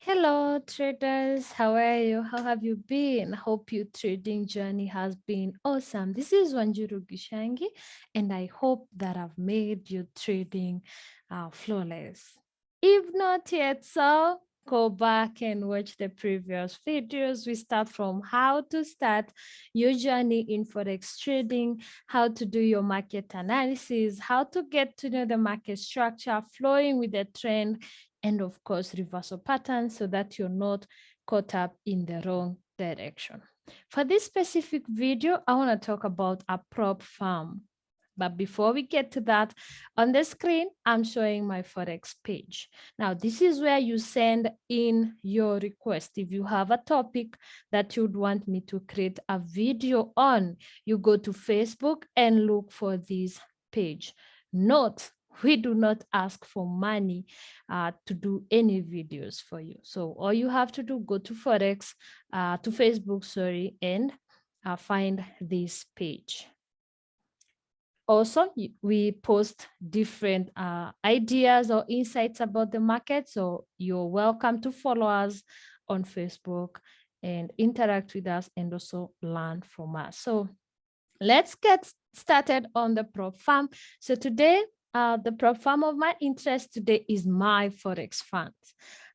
Hello, traders. How are you? How have you been? Hope your trading journey has been awesome. This is Wanjuru Gishangi, and I hope that I've made your trading flawless. If not yet so, go back and watch the previous videos. We start from how to start your journey in Forex trading, how to do your market analysis, how to get to know the market structure, flowing with the trend, and of course, reversal patterns so that you're not caught up in the wrong direction. For this specific video, I want to talk about a prop firm. But before we get to that, on the screen, I'm showing my Forex page. Now, this is where you send in your request. If you have a topic that you'd want me to create a video on, you go to Facebook and look for this page. Note, we do not ask for money to do any videos for you. So all you have to do, go to Forex, to Facebook, sorry, and find this page. Also, we post different ideas or insights about the market. So you're welcome to follow us on Facebook and interact with us and also learn from us. So let's get started on the prop firm. So today, the prop firm of my interest today is my Forex fund,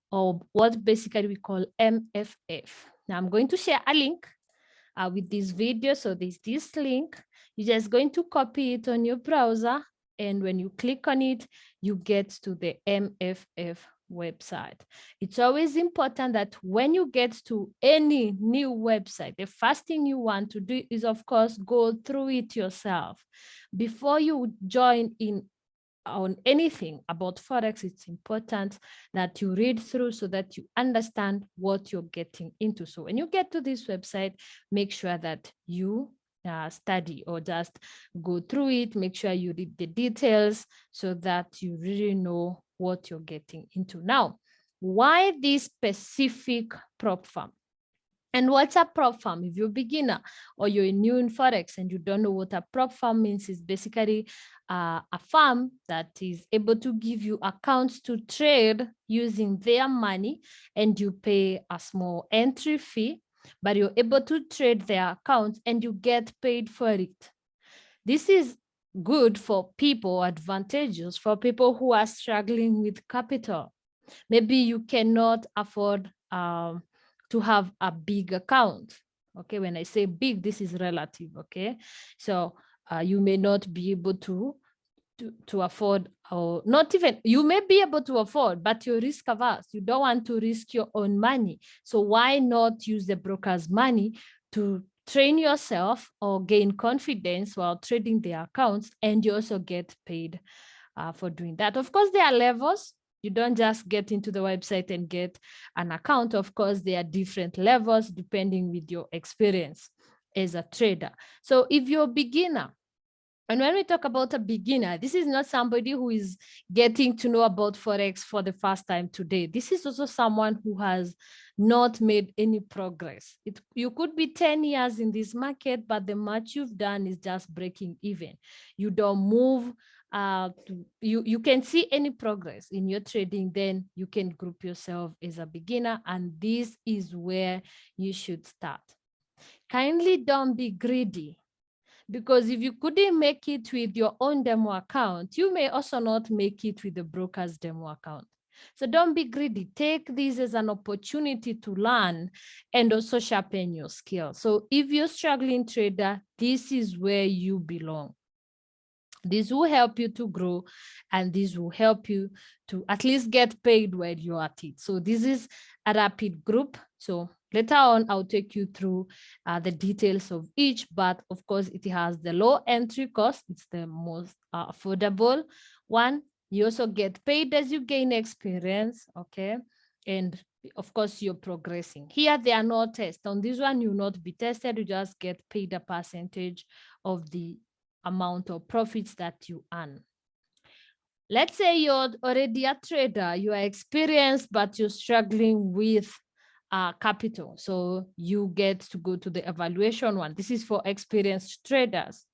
or what basically we call MFF. Now I'm going to share a link with this video. So there's this link. You're just going to copy it on your browser. And when you click on it, you get to the MFF website. It's always important that when you get to any new website, the first thing you want to do is, of course, go through it yourself. Before you join in on anything about Forex, it's important that you read through so that you understand what you're getting into. So when you get to this website, make sure that you study or just go through it. Make sure you read the details so that you really know what you're getting into. Now, why this specific prop firm? And what's a prop firm? If you're a beginner or you're new in Forex and you don't know what a prop firm means, is basically a firm that is able to give you accounts to trade using their money, and you pay a small entry fee, but you're able to trade their accounts and you get paid for it. This is good for people, advantageous for people who are struggling with capital. Maybe you cannot afford to have a big account. Okay, when I say big, this is relative. Okay, so you may not be able to afford, or not even, you may be able to afford, but you're risk averse. You don't want to risk your own money. So why not use the broker's money to train yourself or gain confidence while trading the accounts, and you also get paid for doing that. Of course, there are levels. You don't just get into the website and get an account. Of course, there are different levels depending with your experience as a trader. So if you're a beginner, and when we talk about a beginner, this is not somebody who is getting to know about Forex for the first time today. This is also someone who has not made any progress. You could be 10 years in this market, but the much you've done is just breaking even. You don't move. You can see any progress in your trading, then you can group yourself as a beginner, and this is where you should start. Kindly don't be greedy, because if you couldn't make it with your own demo account, you may also not make it with the broker's demo account. So don't be greedy. Take this as an opportunity to learn and also sharpen your skills. So if you're struggling trader, this is where you belong. This will help you to grow, and this will help you to at least get paid where you're at it. So this is a rapid group. So later on, I'll take you through the details of each, but of course it has the low entry cost. It's the most affordable one. You also get paid as you gain experience, okay? And of course, you're progressing. Here, there are no tests. On this one, you will not be tested. You just get paid a percentage of the amount of profits that you earn. Let's say you're already a trader, you are experienced, but you're struggling with capital. So you get to go to the evaluation one. This is for experienced traders.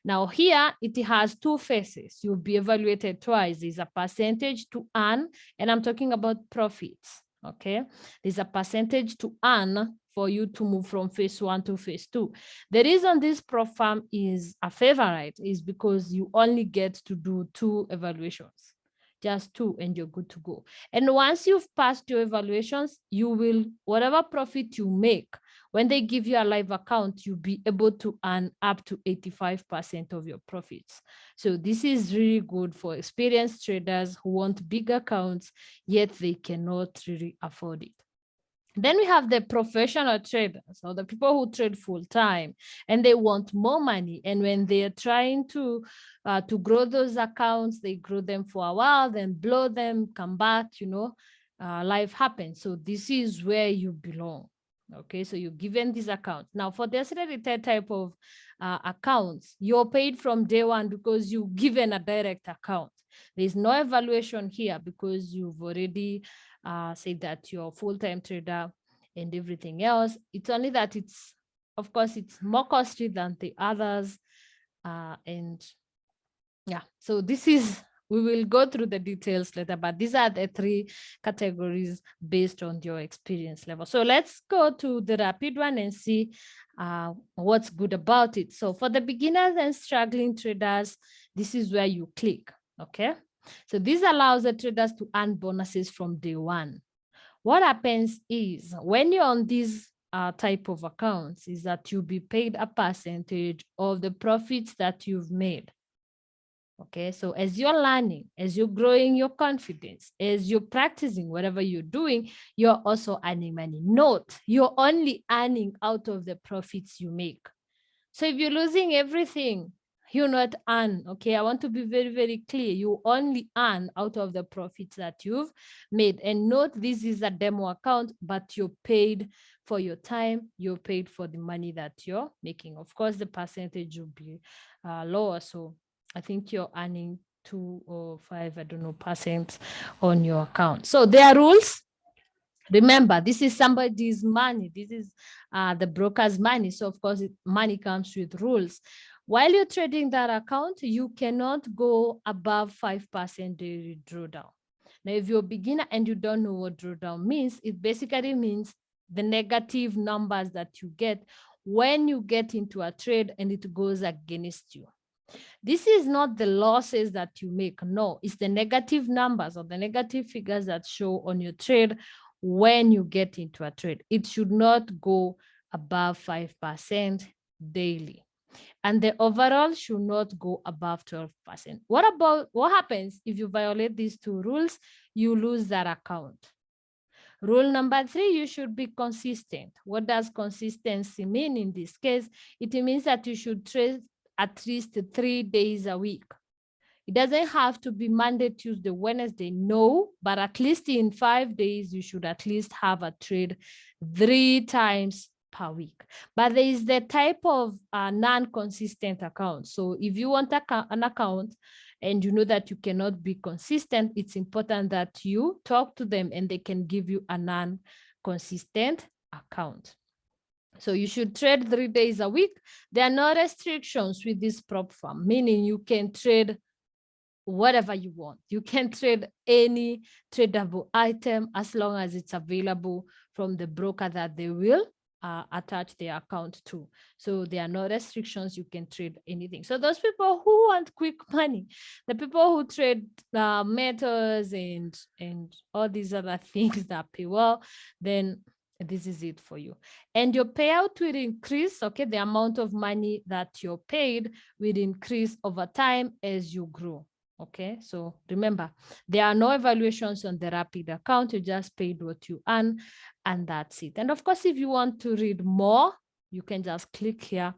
Now here, it has two phases. You'll be evaluated twice. There's a percentage to earn, and I'm talking about profits. Okay, there's a percentage to earn for you to move from phase 1 to phase 2. The reason this prop firm is a favorite is because you only get to do 2 evaluations, just 2, and you're good to go. And once you've passed your evaluations, you will, whatever profit you make, when they give you a live account, you'll be able to earn up to 85% of your profits. So this is really good for experienced traders who want big accounts, yet they cannot really afford it. Then we have the professional traders, or the people who trade full time, and they want more money. And when they are trying to grow those accounts, they grow them for a while, then blow them, come back, life happens. So this is where you belong. Okay, so you're given this account. Now, for the accelerated type of accounts, you're paid from day one because you're given a direct account. There's no evaluation here because you've already said that you're a full-time trader and everything else. It's only that it's, of course, it's more costly than the others. And yeah, so this is, we will go through the details later, but these are the 3 categories based on your experience level. So let's go to the rapid one and see what's good about it. So for the beginners and struggling traders, this is where you click, okay? So this allows the traders to earn bonuses from day one. What happens is when you're on these type of accounts is that you'll be paid a percentage of the profits that you've made. Okay, so as you're learning, as you're growing your confidence, as you're practicing whatever you're doing, you're also earning money. Note, you're only earning out of the profits you make. So if you're losing everything, you not earn. Okay, I want to be very, very clear. You only earn out of the profits that you've made. And note, this is a demo account, but you're paid for your time. You're paid for the money that you're making. Of course, the percentage will be lower. So I think you're earning 2 or 5, I don't know, percent on your account. So there are rules. Remember, this is somebody's money. This is the broker's money. So of course, money comes with rules. While you're trading that account, you cannot go above 5% daily drawdown. Now, if you're a beginner and you don't know what drawdown means, it basically means the negative numbers that you get when you get into a trade and it goes against you. This is not the losses that you make. No, it's the negative numbers or the negative figures that show on your trade when you get into a trade. It should not go above 5% daily. And the overall should not go above 12%. What happens if you violate these 2 rules? You lose that account. Rule number 3, you should be consistent. What does consistency mean in this case? It means that you should trade at least 3 days a week. It doesn't have to be Monday, Tuesday, Wednesday, no, but at least in 5 days, you should at least have a trade 3 times per week. But there is the type of non-consistent account. So if you want an account and you know that you cannot be consistent, it's important that you talk to them and they can give you a non-consistent account. So you should trade 3 days a week. There are no restrictions with this prop firm, meaning you can trade whatever you want. You can trade any tradable item as long as it's available from the broker that they will attach their account to. So there are no restrictions. You can trade anything. So those people who want quick money, the people who trade metals and all these other things that pay well, then this is it for you. And your payout will increase. Okay, the amount of money that you're paid will increase over time as you grow. Okay, so remember, there are no evaluations on the rapid account. You just paid what you earn, and that's it. And of course, if you want to read more, you can just click here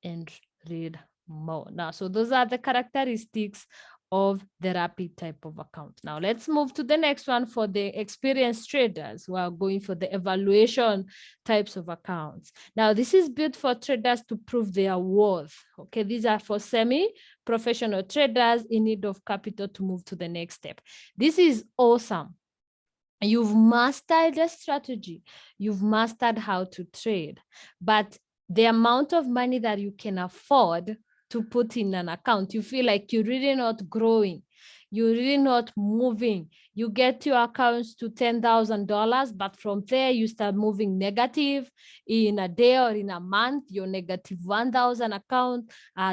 and read more. Now, so those are the characteristics of the rapid type of account. Now, let's move to the next one for the experienced traders who are going for the evaluation types of accounts. Now, this is built for traders to prove their worth. Okay, these are for semi-professional traders in need of capital to move to the next step. This is awesome. You've mastered the strategy. You've mastered how to trade, but the amount of money that you can afford to put in an account, you feel like you're really not growing. you're really not moving. You get your accounts to $10,000, but from there you start moving negative in a day or in a month, you're negative 1,000 account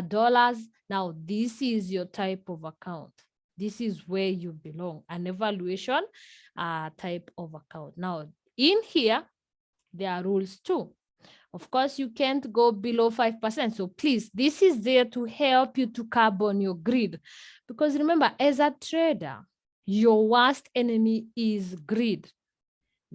dollars. Now, this is your type of account. This is where you belong, an evaluation type of account. Now, in here, there are rules too. Of course, you can't go below 5%. So please, this is there to help you to curb on your greed. Because remember, as a trader, your worst enemy is greed.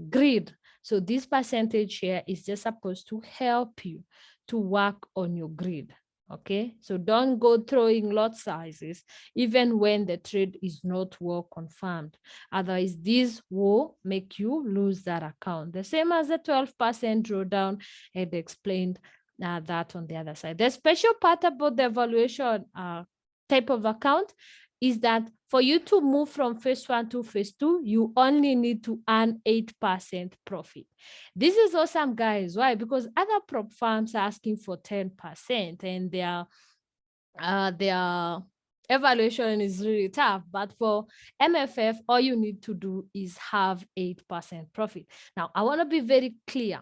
Greed. So this percentage here is just supposed to help you to work on your greed. Okay, so don't go throwing lot sizes even when the trade is not well confirmed. Otherwise, this will make you lose that account. The same as the 12% drawdown, I had explained that on the other side. The special part about the evaluation type of account is that for you to move from phase 1 to phase 2, you only need to earn 8% profit. This is awesome, guys. Why? Because other prop firms are asking for 10% and their evaluation is really tough. But for MFF, all you need to do is have 8% profit. Now, I want to be very clear.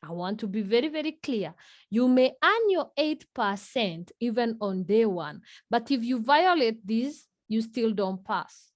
I want to be very, very clear. You may earn your 8% even on day one, but if you violate this, you still don't pass.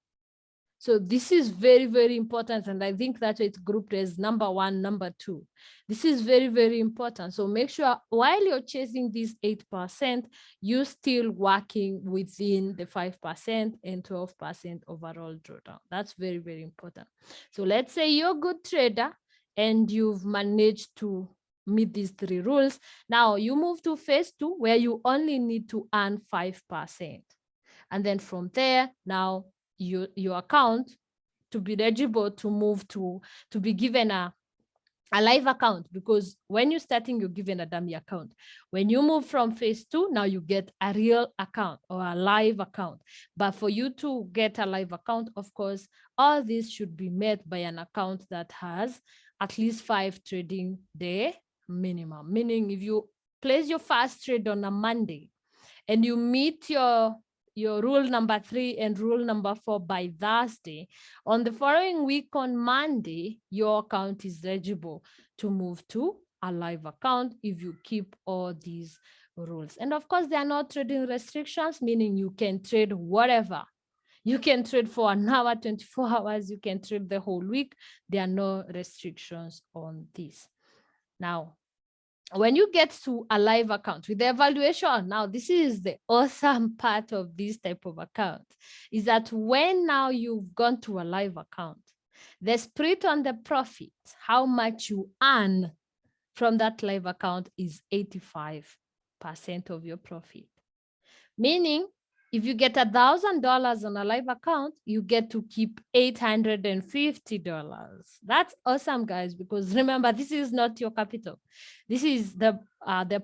So this is very, very important. And I think that it's grouped as number 1, number 2. This is very, very important. So make sure while you're chasing this 8%, you're still working within the 5% and 12% overall drawdown. That's very, very important. So let's say you're a good trader and you've managed to meet these 3 rules. Now you move to phase 2 where you only need to earn 5%. And then from there, now your account to be eligible to move to be given a live account, because when you're starting, you're given a dummy account. When you move from phase 2, now you get a real account or a live account. But for you to get a live account, of course, all this should be met by an account that has at least 5 trading day minimum. Meaning if you place your first trade on a Monday and you meet your rule number 3 and rule number 4 by Thursday, on the following week on Monday, your account is eligible to move to a live account if you keep all these rules. And of course, there are no trading restrictions, meaning you can trade whatever. You can trade for an hour, 24 hours, you can trade the whole week. There are no restrictions on this. Now, when you get to a live account with the evaluation, now this is the awesome part of this type of account, is that when now you've gone to a live account, the split on the profit, how much you earn from that live account is 85% of your profit. Meaning, if you get $1,000 on a live account, you get to keep $850. That's awesome, guys, because remember, this is not your capital. This is the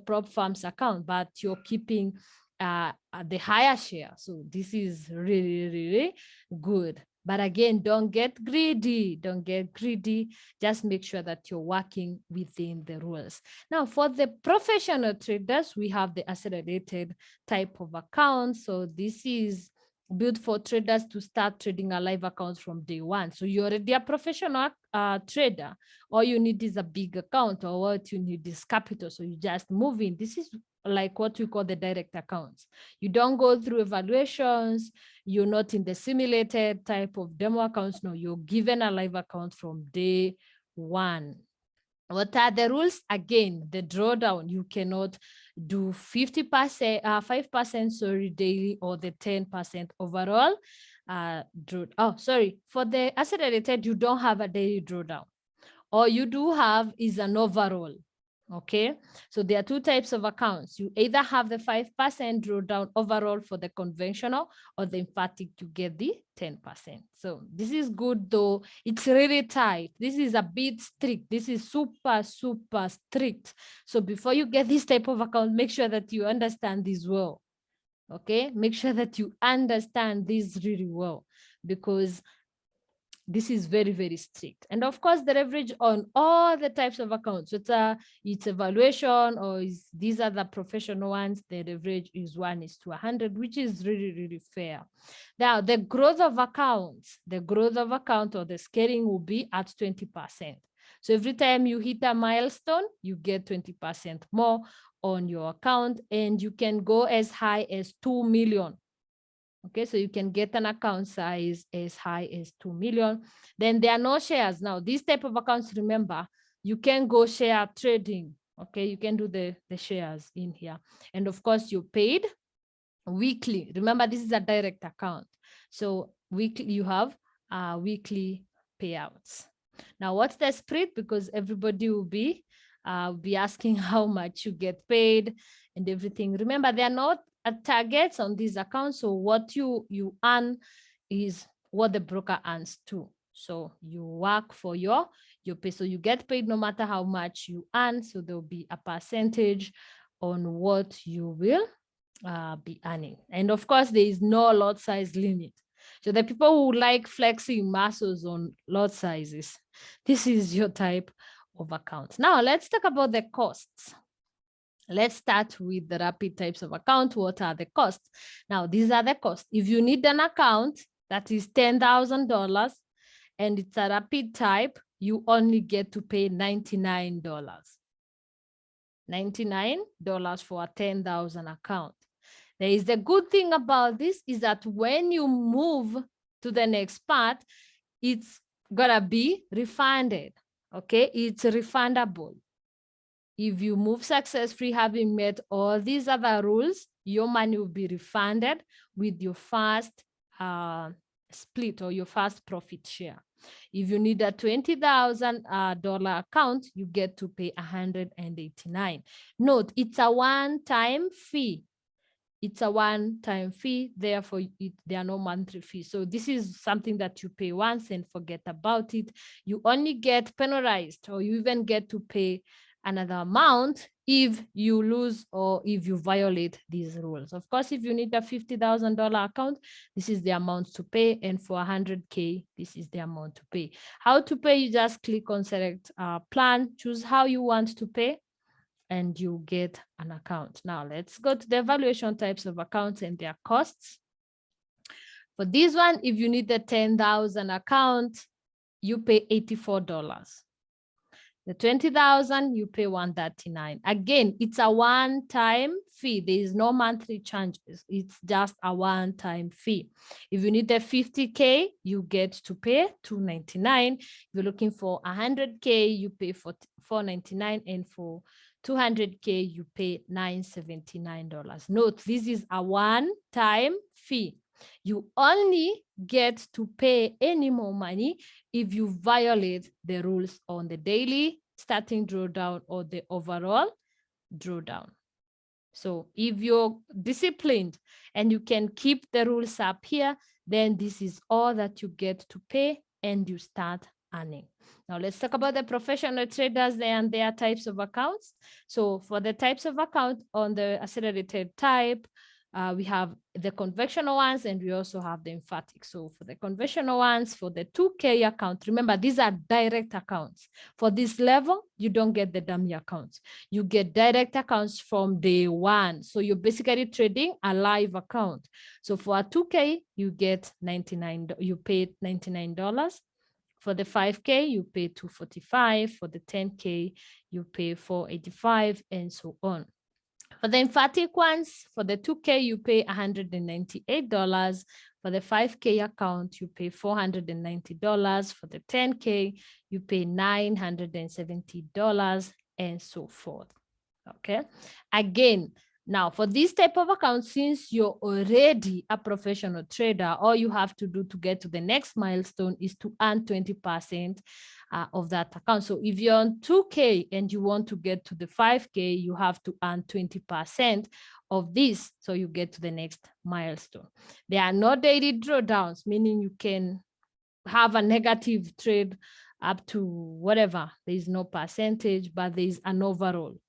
prop firm's account, but you're keeping the higher share. So this is really, really good. But again, don't get greedy. Don't get greedy. Just make sure that you're working within the rules. Now, for the professional traders, we have the accelerated type of account. So this is built for traders to start trading a live account from day one. So you're already a professional trader. All you need is a big account, or what you need is capital. So you just move in. This is like what we call the direct accounts. You don't go through evaluations. You're not in the simulated type of demo accounts. No, you're given a live account from day one. What are the rules? Again, the drawdown, you cannot do 50%, 5%, sorry, daily, or the 10% overall. For the accelerated, you don't have a daily drawdown. All you do have is an overall. Okay, so there are 2 types of accounts. You either have the 5% drawdown overall for the conventional, or the emphatic, you get the 10%. So this is good, though it's really tight. This is a bit strict. This is super, super strict. So before you get this type of account, make sure that you understand this well. Okay, make sure that you understand this really well, because This is very, very strict. And of course, the leverage on all the types of accounts, whether it's evaluation or these are the professional ones, the leverage is 1:100, which is really, really fair. Now, the growth of accounts, or the scaling will be at 20%. So every time you hit a milestone, you get 20% more on your account, and you can go as high as 2 million. Okay, so you can get an account size as high as 2 million. Then there are no shares. Now, these type of accounts, remember, you can go share trading. Okay, you can do the shares in here. And of course, you paid weekly. Remember, this is a direct account. So weekly, you have weekly payouts. Now, what's the split? Because everybody will be asking how much you get paid and everything. Remember, they are not targets on these accounts. So what you earn is what the broker earns too. So you work for your pay. So you get paid no matter how much you earn. So there'll be a percentage on what you will be earning. And of course, there is no lot size limit. So the people who like flexing muscles on lot sizes, this is your type of account. Now let's talk about the costs. Let's start with the rapid types of account. What are the costs? Now, these are the costs. If you need an account that is $10,000 and it's a rapid type, you only get to pay $99. $99 for a 10,000 account. There is the good thing about this is that when you move to the next part, it's gonna be refunded. Okay, it's refundable. If you move successfully, having met all these other rules, your money will be refunded with your first split or your first profit share. If you need a $20,000 account, you get to pay $189. Note, it's a one-time fee. It's a one-time fee, therefore there are no monthly fees. So this is something that you pay once and forget about it. You only get penalized, or you even get to pay another amount if you lose or if you violate these rules. Of course, if you need a $50,000 account, this is the amount to pay. And for 100K, this is the amount to pay. How to pay? You just click on select plan, choose how you want to pay, and you get an account. Now let's go to the evaluation types of accounts and their costs. For this one, if you need the 10,000 account, you pay $84. The 20,000, you pay $139. Again, it's a one-time fee. There is no monthly charges. It's just a one-time fee. If you need the 50K, you get to pay $299. If you're looking for 100K, you pay for $499, and for 200K, you pay $979. Note, this is a one-time fee. You only get to pay any more money if you violate the rules on the daily starting drawdown or the overall drawdown. So if you're disciplined and you can keep the rules up here, then this is all that you get to pay and you start earning. Now let's talk about the professional traders and their types of accounts. So for the types of account on the accelerated type, we have the conventional ones and we also have the emphatic. So for the conventional ones, for the 2K account, remember these are direct accounts. For this level, you don't get the dummy accounts. You get direct accounts from day one. So you're basically trading a live account. So for a 2K, you get $99, you pay $99. For the 5K, you pay $245. For the 10K, you pay $485, and so on. For the emphatic ones, for the 2K, you pay $198. For the 5K account, you pay $490. For the 10K, you pay $970, and so forth. Okay. Again, now for this type of account, since you're already a professional trader, all you have to do to get to the next milestone is to earn 20% of that account. So if you're on 2K and you want to get to the 5K, you have to earn 20% of this. So you get to the next milestone. There are no daily drawdowns, meaning you can have a negative trade up to whatever. There is no percentage, but there is an overall.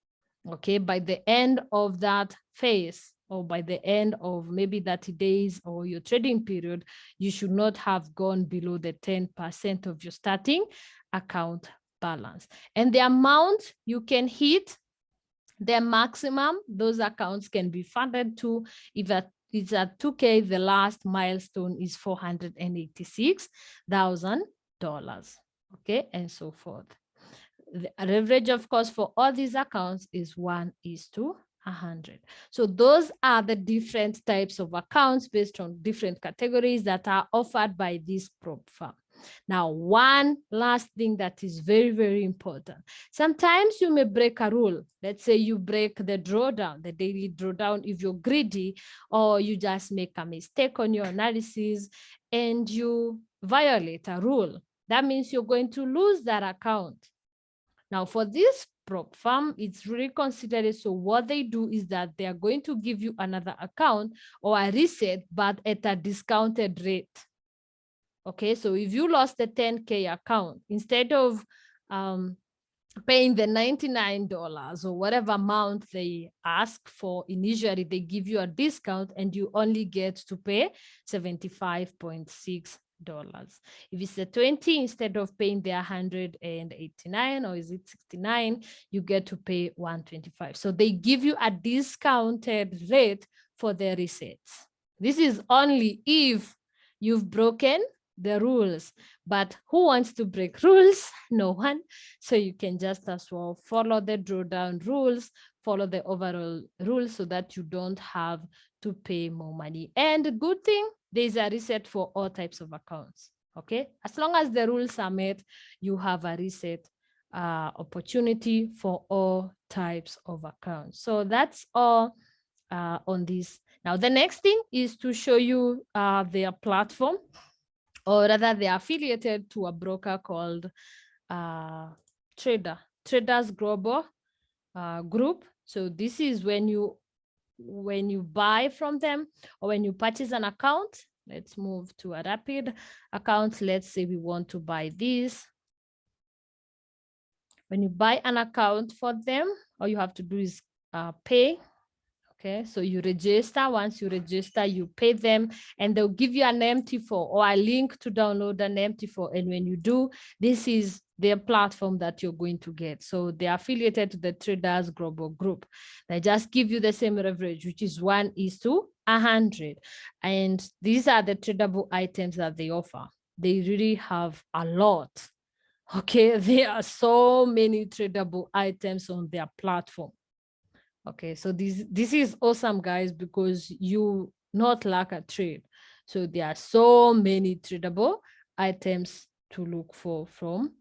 Okay, by the end of that phase, or by the end of maybe 30 days or your trading period, you should not have gone below the 10% of your starting account balance. And the amount you can hit, the maximum those accounts can be funded to, if it's at 2K, the last milestone is $486,000, okay, and so forth. The average, of course, for all these accounts is 1:100. So those are the different types of accounts based on different categories that are offered by this prop firm. Now, one last thing that is very, very important. Sometimes you may break a rule. Let's say you break the drawdown, the daily drawdown, if you're greedy, or you just make a mistake on your analysis and you violate a rule. That means you're going to lose that account. Now, for this prop firm, it's really considered. So what they do is that they are going to give you another account or a reset, but at a discounted rate. Okay, so if you lost the 10K account, instead of paying the $99 or whatever amount they ask for initially, they give you a discount and you only get to pay $75.6. If it's a 20, instead of paying the 189 or is it 69, you get to pay 125. So they give you a discounted rate for the resets. This is only if you've broken the rules, but who wants to break rules? No one. So you can just as well follow the drawdown rules, follow the overall rules so that you don't have to pay more money. And good thing, there's a reset for all types of accounts. Okay, as long as the rules are met, you have a reset opportunity for all types of accounts. So that's all on this. Now, the next thing is to show you their platform, or rather they are affiliated to a broker called Traders Global Group. So this is when you buy from them or when you purchase an account. Let's move to a rapid account. Let's say we want to buy this. When you buy an account for them, all you have to do is pay. Okay, so you register. Once you register, you pay them and they'll give you an MT4 or a link to download an MT4. And when you do, this is their platform that you're going to get. So they're affiliated to the Traders Global Group. They just give you the same leverage, which is 1:100. And these are the tradable items that they offer. They really have a lot. Okay, there are so many tradable items on their platform. Okay, so this is awesome, guys, because you not lack a trade. So there are so many tradable items to look for from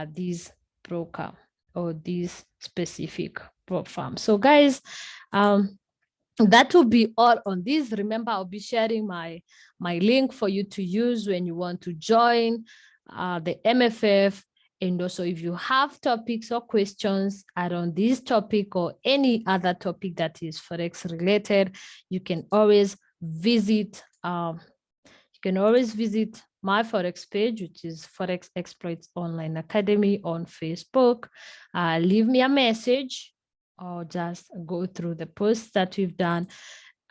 this broker or this specific prop firm. So guys, that will be all on this. Remember, I'll be sharing my link for you to use when you want to join the MFF. And also, if you have topics or questions around this topic or any other topic that is Forex related, you can always visit my Forex page, which is Forex Exploits Online Academy on Facebook. Leave me a message or just go through the posts that we've done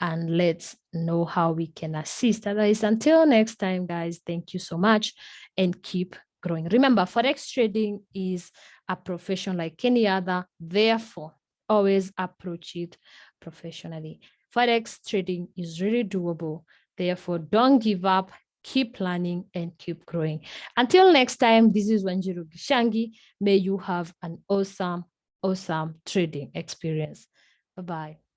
and let's know how we can assist. Otherwise, until next time, guys, thank you so much and keep growing. Remember, Forex trading is a profession like any other. Therefore, always approach it professionally. Forex trading is really doable. Therefore, don't give up. Keep learning and keep growing. Until next time, this is Wanjiru Gishangi. May you have an awesome trading experience. Bye-bye.